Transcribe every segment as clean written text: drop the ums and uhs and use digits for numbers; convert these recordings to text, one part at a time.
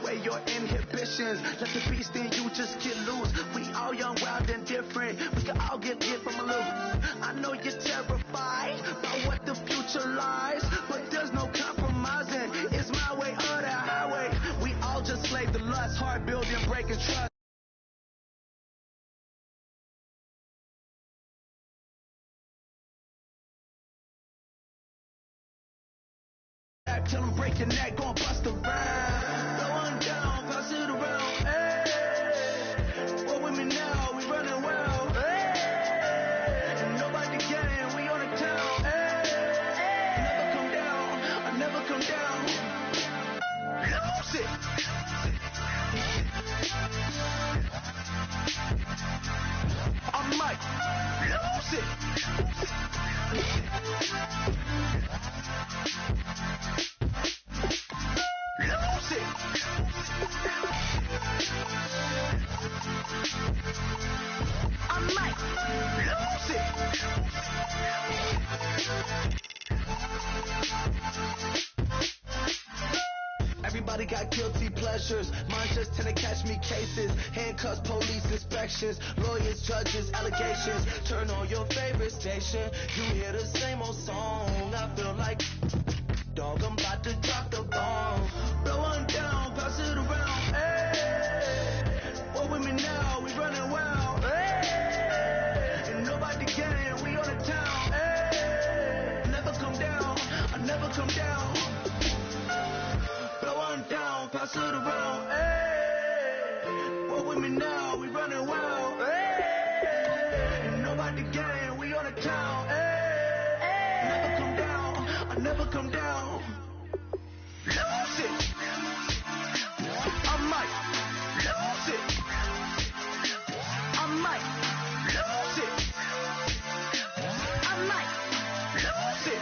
away your inhibitions. Let the beast in you just get loose. We all young, wild, and different. We can all get hit from a loop. I know you're terrified by what the future lies, but there's no compromising. It's my way or the highway. We all just slave the lust, hard building, breaking trust. Till I'm break your neck, gon' bust around. Going down, pass it around. Hey, what with me now? We running wild. Hey, and nobody can. We on the town. Hey, never come down. I never come down. Lose it. I might lose it. Lose it. I might lose it. Everybody got guilty pleasures. Mine just tend to catch me cases. Handcuffs, police inspections, lawyers, judges, allegations. Turn on your favorite station. You hear the same old song. I feel like dog, I'm about to drop the bomb. Blow one down, pass it around. Hey, what with me now? We running wild. Hey, and nobody can. We on the town. Hey, never come down. I never come down. Blow one down, pass it around. Hey, what with me now? We running wild. Hey, and nobody can. We on the town. Hey, never come down. I never come down. Lose it. I might lose it. I might lose it. I might lose it.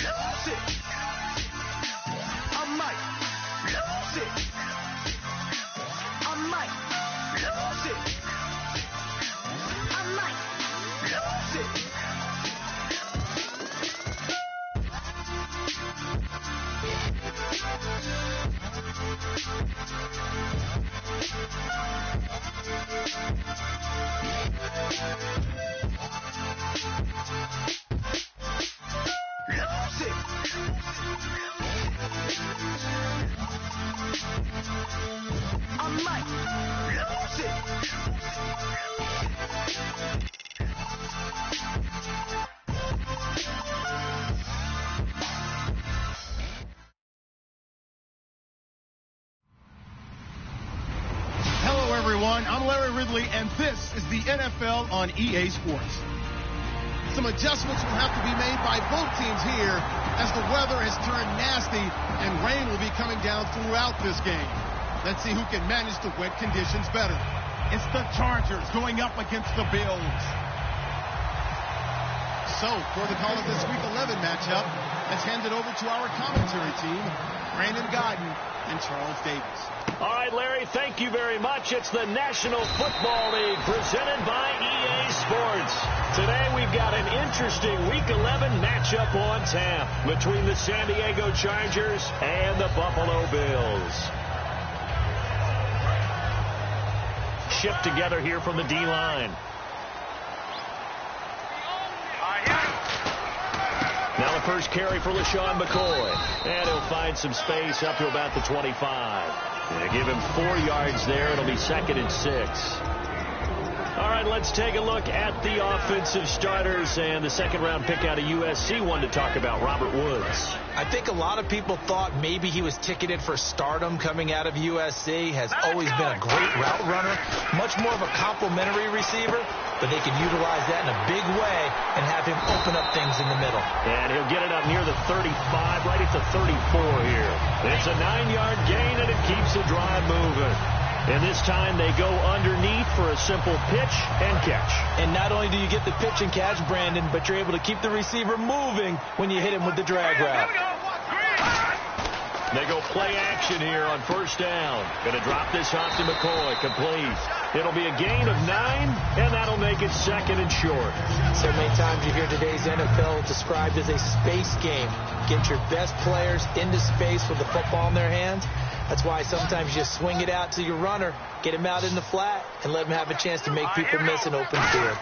Lose it. I might lose it. I might lose it. I might lose it. I'm Larry Ridley, and this is the NFL on EA Sports. Some adjustments will have to be made by both teams here as the weather has turned nasty and rain will be coming down throughout this game. Let's see who can manage the wet conditions better. It's the Chargers going up against the Bills. So, for the call of this Week 11 matchup, let's hand it over to our commentary team, Brandon Godden and Charles Davis. All right, Larry, thank you very much. It's the National Football League presented by EA Sports. Today we've got an interesting Week 11 matchup on tap between the San Diego Chargers and the Buffalo Bills. Shift together here from the D-line. Now the first carry for LaShawn McCoy. And he'll find some space up to about the 25. Give him 4 yards there. It'll be 2nd and 6. All right, let's take a look at the offensive starters and the second-round pick out of USC. One to talk about, Robert Woods. I think a lot of people thought maybe he was ticketed for stardom coming out of USC. Has always been a great route runner, much more of a complimentary receiver, but they can utilize that in a big way and have him open up things in the middle. And he'll get it up near the 35, right at the 34 here. It's a 9-yard gain, and it keeps the drive moving. And this time they go underneath for a simple pitch and catch. And not only do you get the pitch and catch, Brandon, but you're able to keep the receiver moving when you hit him with the drag route. They go play action here on first down. Going to drop this off to McCoy. Complete. It'll be a gain of 9, and that'll make it 2nd and short. So many times times you hear today's NFL described as a space game. Get your best players into space with the football in their hands. That's why sometimes you swing it out to your runner, get him out in the flat, and let him have a chance to make people miss an open field.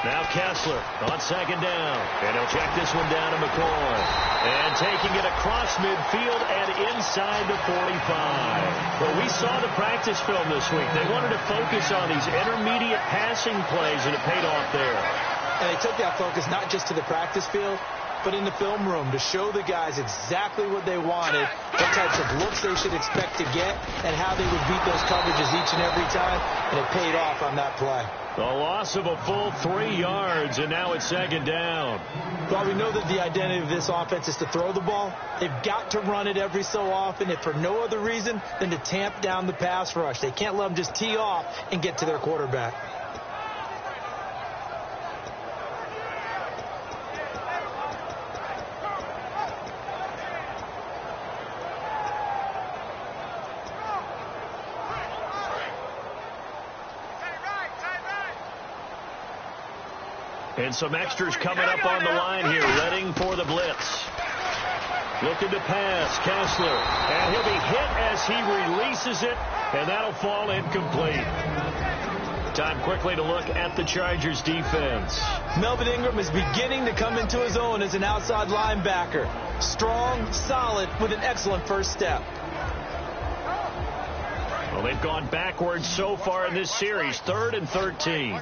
Now Kessler on second down. And he'll check this one down to McCoy. And taking it across midfield and inside the 45. Well, we saw the practice film this week. They wanted to focus on these intermediate passing plays, and it paid off there. And they took that focus not just to the practice field, but in the film room to show the guys exactly what they wanted, what types of looks they should expect to get, and how they would beat those coverages each and every time, and it paid off on that play. A loss of a full 3 yards, and now it's second down. Well, we know that the identity of this offense is to throw the ball. They've got to run it every so often, if for no other reason than to tamp down the pass rush. They can't let them just tee off and get to their quarterback. And some extras coming up on the line here, readying for the blitz. Looking to pass, Kessler. And he'll be hit as he releases it, and that'll fall incomplete. Time quickly to look at the Chargers defense. Melvin Ingram is beginning to come into his own as an outside linebacker. Strong, solid, with an excellent first step. Well, they've gone backwards so far in this series, 3rd and 13.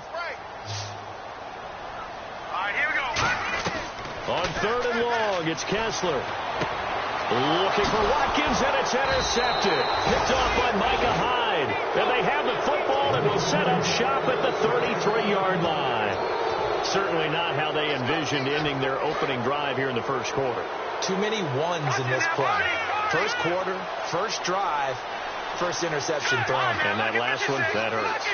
On 3rd and long, it's Kessler. Looking for Watkins, and it's intercepted. Picked off by Micah Hyde. And they have the football and will set up shop at the 33-yard line. Certainly not how they envisioned ending their opening drive here in the first quarter. Too many ones in this play. First quarter, first drive, first interception thrown. And that last one, that hurts.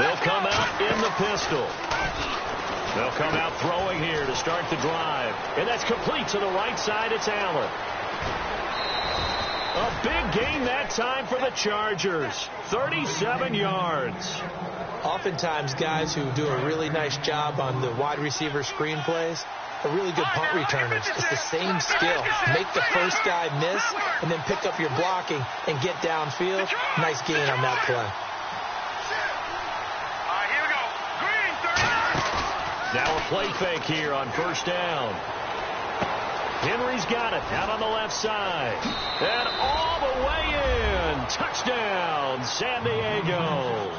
They'll come out in the pistol. They'll come out throwing here to start the drive. And that's complete to the right side. It's Allen. A big gain that time for the Chargers. 37 yards. Oftentimes, guys who do a really nice job on the wide receiver screen plays are really good punt returners. It's the same skill. Make the first guy miss and then pick up your blocking and get downfield. Nice gain on that play. Now a play fake here on first down. Henry's got it out on the left side. And all the way in. Touchdown, San Diego.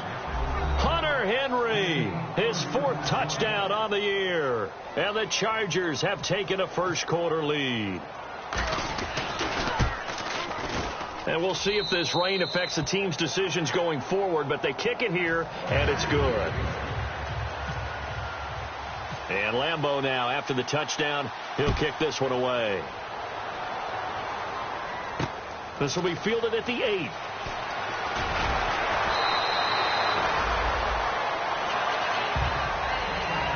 Hunter Henry, his 4th touchdown on the year. And the Chargers have taken a first quarter lead. And we'll see if this rain affects the team's decisions going forward, but they kick it here, and it's good. And Lambeau now, after the touchdown, he'll kick this one away. This will be fielded at the 8.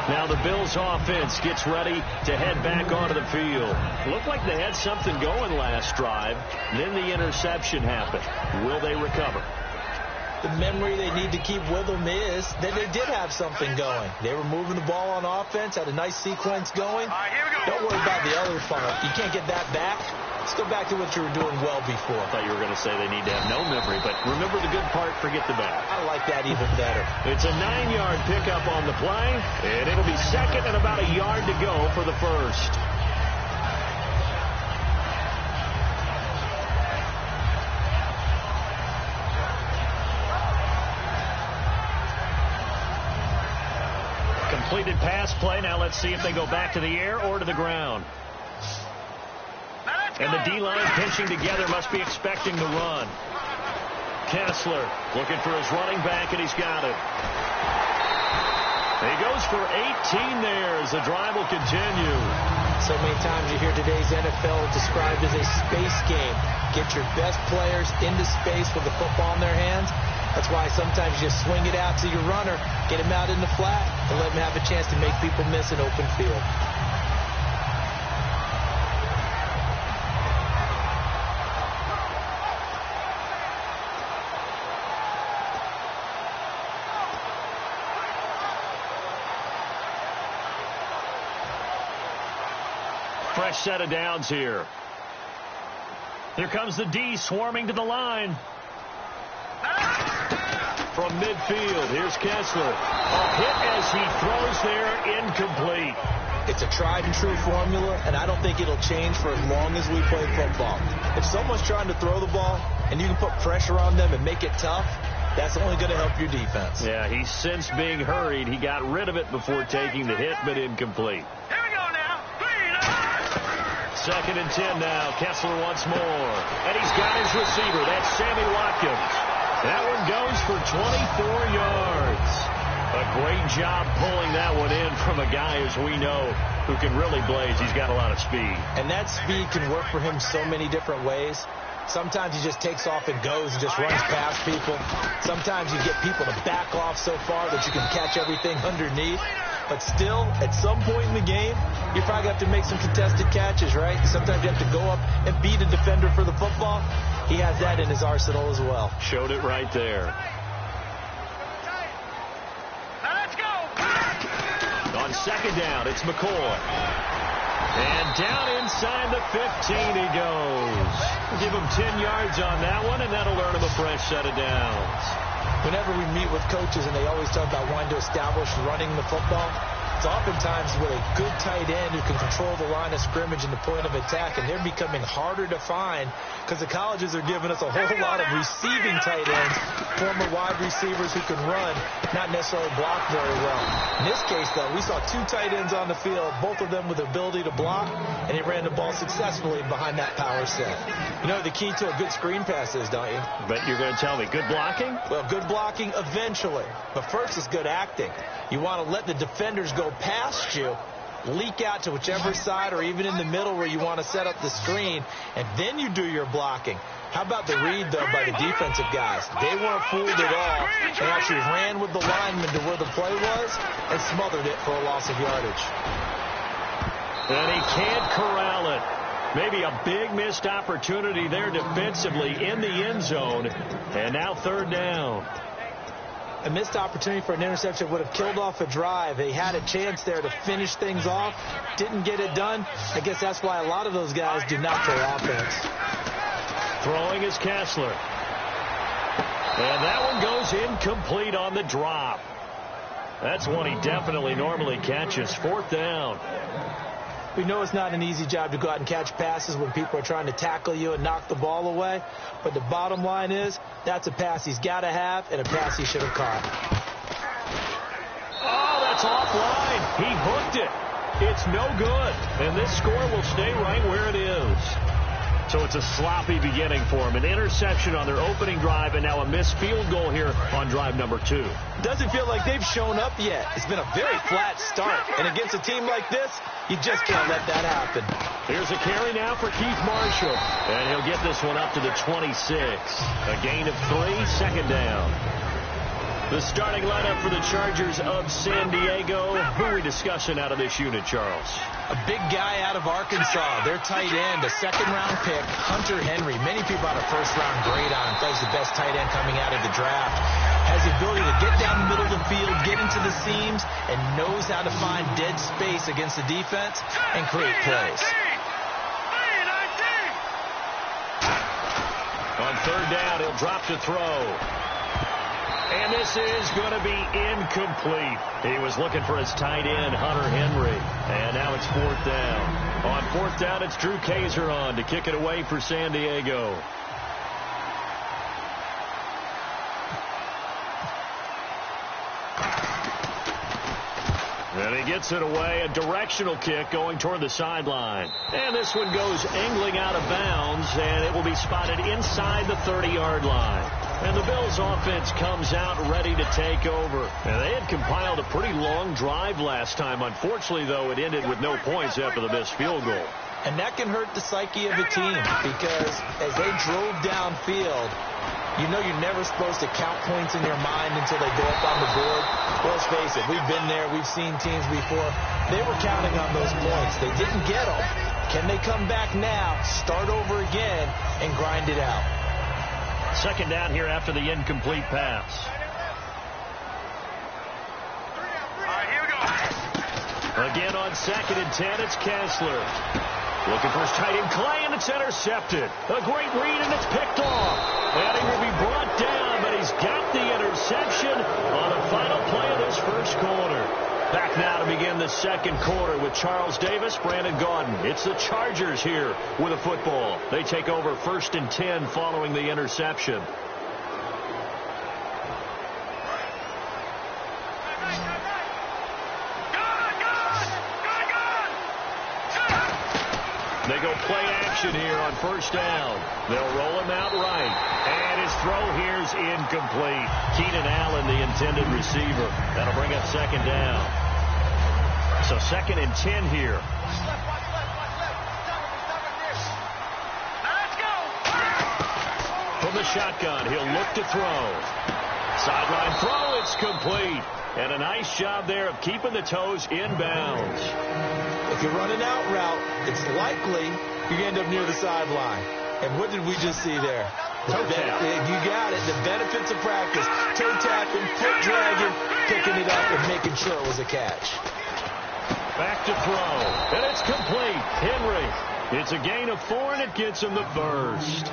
Now the Bills offense gets ready to head back onto the field. Looked like they had something going last drive. Then the interception happened. Will they recover? The memory they need to keep with them is that they did have something going. They were moving the ball on offense, had a nice sequence going. Don't worry about the other part. You can't get that back. Let's go back to what you were doing well before. I thought you were going to say they need to have no memory, but remember the good part, forget the bad. I like that even better. It's a 9-yard pickup on the play, and it'll be second and about a yard to go for the first. Completed pass play. Now let's see if they go back to the air or to the ground. And the D-line pinching together must be expecting the run. Kessler looking for his running back, and he's got it. He goes for 18 there as the drive will continue. So many times you hear today's NFL described as a space game. Get your best players into space with the football in their hands. That's why sometimes you just swing it out to your runner, get him out in the flat, and let him have a chance to make people miss an open field. fresh set of downs here. Here comes the D swarming to the line. From midfield, here's Kessler. A hit as he throws there, incomplete. It's a tried and true formula, and I don't think it'll change for as long as we play football. If someone's trying to throw the ball and you can put pressure on them and make it tough, that's only going to help your defense. Yeah, he's since being hurried. He got rid of it before taking the hit, but incomplete. Here we go now. 2nd and 10 now. Kessler once more. And he's got his receiver. That's Sammy Watkins. That one goes for 24 yards. A great job pulling that one in from a guy, as we know, who can really blaze. He's got a lot of speed. And that speed can work for him so many different ways. Sometimes he just takes off and goes and just runs past people. Sometimes you get people to back off so far that you can catch everything underneath. But still, at some point in the game, you probably have to make some contested catches, right? Sometimes you have to go up and beat a defender for the football. He has that in his arsenal as well. Showed it right there. On 2nd down, it's McCoy. And down inside the 15 he goes. Give him 10 yards on that one, and that'll earn him a fresh set of downs. Whenever we meet with coaches and they always talk about wanting to establish running the football, it's oftentimes with a good tight end who can control the line of scrimmage and the point of attack, and they're becoming harder to find because the colleges are giving us a whole lot of receiving tight ends, former wide receivers who can run, not necessarily block very well. In this case, though, we saw 2 tight ends on the field, both of them with the ability to block, and he ran the ball successfully behind that power set. You know the key to a good screen pass is, don't you? But you're going to tell me, good blocking? Well, good blocking eventually, but first is good acting. You want to let the defenders go past you, leak out to whichever side or even in the middle where you want to set up the screen, and then you do your blocking. How about the read, though, by the defensive guys? They weren't fooled at all. They actually ran with the lineman to where the play was and smothered it for a loss of yardage. And he can't corral it. Maybe a big missed opportunity there defensively in the end zone. And now 3rd down. A missed opportunity for an interception would have killed off a drive. They had a chance there to finish things off. Didn't get it done. I guess that's why a lot of those guys do not play offense. Throwing is Kessler. And that one goes incomplete on the drop. That's one he definitely normally catches. 4th down. We know it's not an easy job to go out and catch passes when people are trying to tackle you and knock the ball away. But the bottom line is, that's a pass he's got to have and a pass he should have caught. Oh, that's offline. He hooked it. It's no good. And this score will stay right where it is. So it's a sloppy beginning for him. An interception on their opening drive, and now a missed field goal here on drive number 2. Doesn't feel like they've shown up yet. It's been a very flat start. And against a team like this, you just can't let that happen. Here's a carry now for Keith Marshall. And he'll get this one up to the 26. A gain of 3, 2nd down. The starting lineup for the Chargers of San Diego. Who are we discussing out of this unit, Charles? A big guy out of Arkansas, their tight end, a 2nd-round pick, Hunter Henry. Many people had a 1st-round grade on him. Thought he was the best tight end coming out of the draft. Has the ability to get down the middle of the field, get into the seams, and knows how to find dead space against the defense and create plays. On 3rd down, he'll drop to throw. And this is going to be incomplete. He was looking for his tight end, Hunter Henry. And now it's 4th down. On 4th down, it's Drew Kaiser on to kick it away for San Diego. And he gets it away, a directional kick going toward the sideline. And this one goes angling out of bounds, and it will be spotted inside the 30-yard line. And the Bills' offense comes out ready to take over. And they had compiled a pretty long drive last time. Unfortunately, though, it ended with no points after the missed field goal. And that can hurt the psyche of a team because as they drove downfield, you know you're never supposed to count points in your mind until they go up on the board. Well, let's face it, we've been there, we've seen teams before. They were counting on those points. They didn't get them. Can they come back now, start over again, and grind it out? 2nd down here after the incomplete pass. All right, here we go. Again on 2nd and 10, it's Kessler. Looking for his tight end, Clay, and it's intercepted. A great read, and it's picked off. And he will be brought down, but he's got the interception on the final play of this first quarter. Back now to begin the second quarter with Charles Davis, Brandon Gaudin. It's the Chargers here with a football. They take over 1st and 10 following the interception. They go play action here on first down. They'll roll him out right. And his throw here's incomplete. Keenan Allen, the intended receiver. That'll bring up second down. So 2nd and 10 here. From the shotgun, he'll look to throw. Sideline throw, it's complete. And a nice job there of keeping the toes inbounds. If you're running out route, it's likely you end up near the sideline. And what did we just see there? Toe tap. You got it. The benefits of practice. Toe tapping, foot dragging, picking it up, and making sure it was a catch. Back to throw. And it's complete. Henry. It's a gain of 4, and it gets him the first.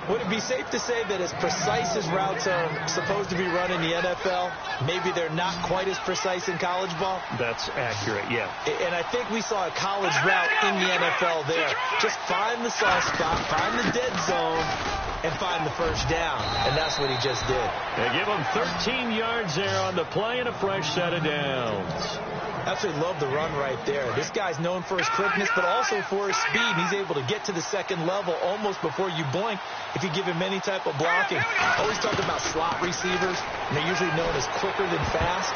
Would it be safe to say that as precise as routes are supposed to be run in the NFL, maybe they're not quite as precise in college ball? That's accurate, yeah. And I think we saw a college route in the NFL there. Just find the soft spot, find the dead zone, and find the first down. And that's what he just did. They give him 13 yards there on the play and a fresh set of downs. Absolutely love the run right there. This guy's known for his quickness, but also for his speed. He's able to get to the second level almost before you blink if you give him any type of blocking. Always talk about slot receivers, and they're usually known as quicker than fast.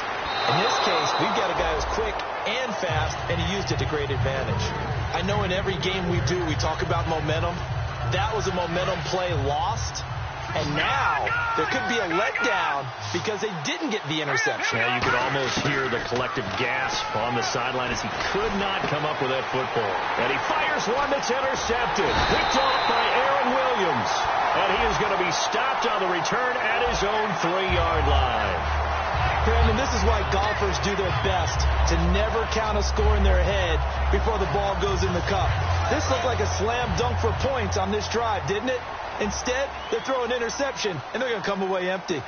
In this case, we've got a guy who's quick and fast, and he used it to great advantage. I know in every game we do, we talk about momentum. That was a momentum play lost. And now there could be a letdown because they didn't get the interception. Yeah, you could almost hear the collective gasp on the sideline as he could not come up with that football. And he fires one that's intercepted. Picked off by Aaron Williams. And he is going to be stopped on the return at his own 3-yard line. Brandon, this is why golfers do their best to never count a score in their head before the ball goes in the cup. This looked like a slam dunk for points on this drive, didn't it? Instead, they're throwing interception, and they're going to come away empty.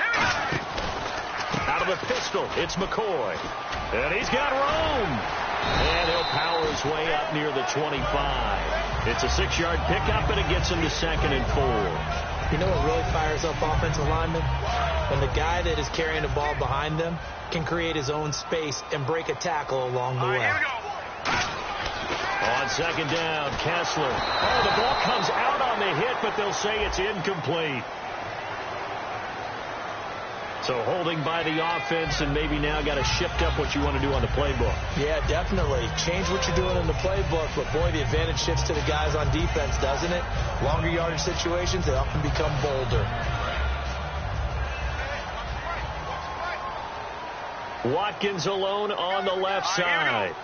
Out of the pistol, it's McCoy. And he's got room. And he'll power his way up near the 25. It's a 6-yard pickup, and it gets him to 2nd and 4. You know what really fires up offensive linemen? When the guy that is carrying the ball behind them can create his own space and break a tackle along the way. On second down, Kessler. Oh, the ball comes out on the hit, but they'll say it's incomplete. So holding by the offense, and maybe now got to shift up what you want to do on the playbook. Yeah, definitely. Change what you're doing in the playbook, but boy, the advantage shifts to the guys on defense, doesn't it? Longer yardage situations, they often become bolder. Watkins alone on the left side.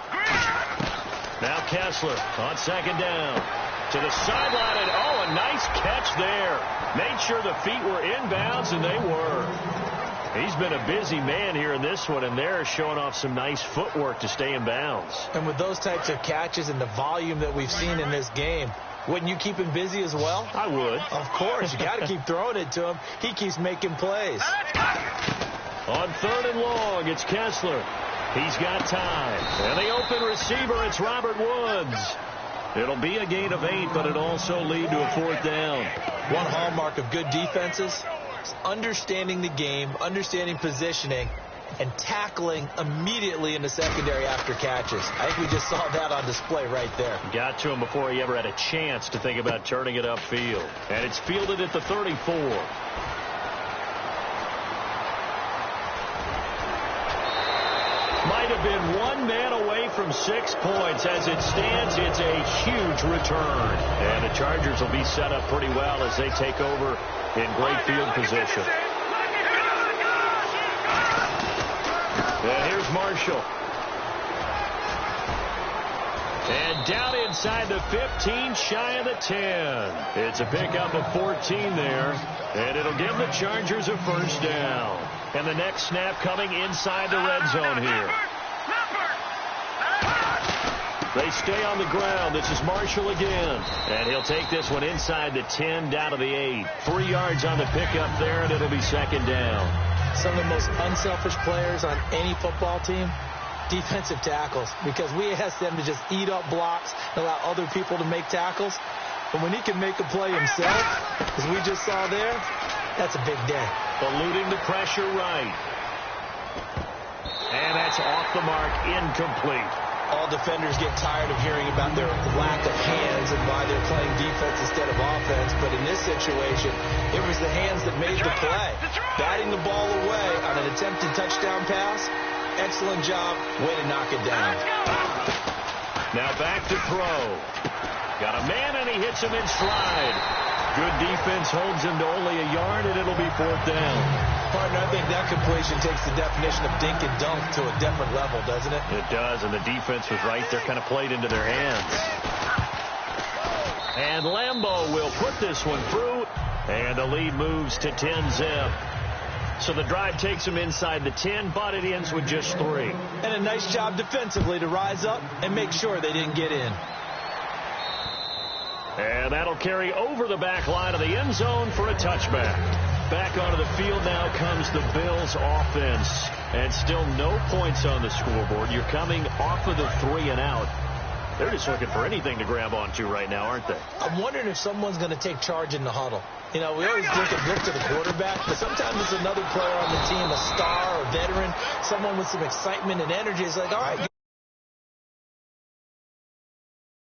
Now Kessler on second down to the sideline, and oh, a nice catch there. Made sure the feet were inbounds, and they were. He's been a busy man here in this one, and they're showing off some nice footwork to stay in bounds. And with those types of catches and the volume that we've seen in this game, wouldn't you keep him busy as well? I would. Of course. You got to keep throwing it to him. He keeps making plays. On 3rd and long, it's Kessler. He's got time. And the open receiver, it's Robert Woods. It'll be a gain of 8, but it'll also lead to a 4th down. One hallmark of good defenses is understanding the game, understanding positioning, and tackling immediately in the secondary after catches. I think we just saw that on display right there. Got to him before he ever had a chance to think about turning it upfield. And it's fielded at the 34. Might have been one man away from 6 points. As it stands, it's a huge return. And the Chargers will be set up pretty well as they take over in great field position. And here's Marshall. And down inside the 15, shy of the 10. It's a pickup of 14 there. And it'll give the Chargers a first down. And the next snap coming inside the red zone here. They stay on the ground. This is Marshall again. And he'll take this one inside the 10 down to the 8. 3 yards on the pickup there, and it'll be second down. Some of the most unselfish players on any football team, defensive tackles, because we ask them to just eat up blocks and allow other people to make tackles. But when he can make a play himself, as we just saw there, that's a big day. Eluding the pressure right. And that's off the mark, incomplete. All defenders get tired of hearing about their lack of hands and why they're playing defense instead of offense. But in this situation, it was the hands that made the play. Batting the ball away on an attempted touchdown pass, excellent job. Way to knock it down. Now back to throw. Got a man, and he hits him in stride. Good defense holds him to only a yard, and it'll be 4th down. Partner, I think that completion takes the definition of dink and dunk to a different level, doesn't it? It does, and the defense was right there, kind of played into their hands. And Lambeau will put this one through, and the lead moves to 10-zip. So the drive takes them inside the 10, but it ends with just 3. And a nice job defensively to rise up and make sure they didn't get in. And that'll carry over the back line of the end zone for a touchback. Back onto the field now comes the Bills offense. And still no points on the scoreboard. You're coming off of the 3 and out. They're just looking for anything to grab onto right now, aren't they? I'm wondering if someone's going to take charge in the huddle. You know, we always look to the quarterback, but sometimes it's another player on the team, a star or veteran, someone with some excitement and energy. It's like, all right,